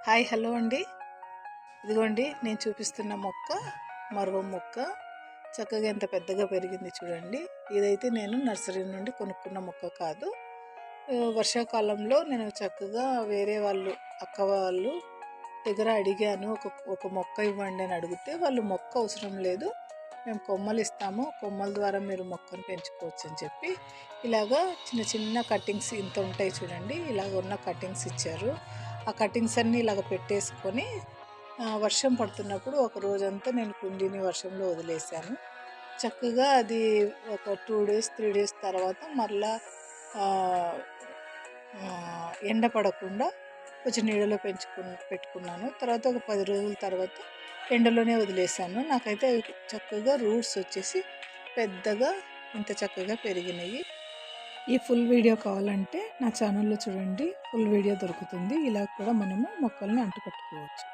Hi hello అండి. ఇదిగోండి నేను చూపిస్తున్న మొక్క మరువం మొక్క. చక్కగా ఎంత పెద్దగా పెరిగింది చూడండి. ఇదైతే నేను నర్సరీ నుండి కొనుక్కున్న మొక్క కాదు. వర్షాకాలంలో నేను చక్కగా వేరే వాళ్ళు అక్క వాళ్ళు దగ్గర అడిగాను. ఒక మొక్క ఇవ్వండి అని అడిగితే వాళ్ళు మొక్క అవసరం లేదు, మేము కొమ్మలు ఇస్తాము, కొమ్మల ద్వారా మీరు మొక్కను పెంచుకోవచ్చు అని చెప్పి ఇలాగా చిన్న చిన్న కటింగ్స్ ఇంత ఉంటాయి చూడండి, ఇలాగ ఉన్న కటింగ్స్ ఇచ్చారు. ఆ కటింగ్స్ అన్నీ ఇలాగ పెట్టేసుకొని వర్షం పడుతున్నప్పుడు ఒక రోజంతా నేను కుండీని వర్షంలో వదిలేసాను. చక్కగా అది ఒక 2 డేస్ 3 డేస్ తర్వాత మళ్ళా ఎండ పడకుండా కొంచెం నీడలో పెట్టుకున్నాను. తర్వాత ఒక 10 రోజుల తర్వాత ఎండలోనే వదిలేసాను. నాకైతే అవి చక్కగా రూట్స్ వచ్చేసి పెద్దగా ఇంత చక్కగా పెరిగినాయి. ఈ ఫుల్ వీడియో కావాలంటే నా ఛానల్లో చూడండి, ఫుల్ వీడియో దొరుకుతుంది. ఇలా కూడా మనము మొక్కల్ని అంటుకట్టుకోవచ్చు.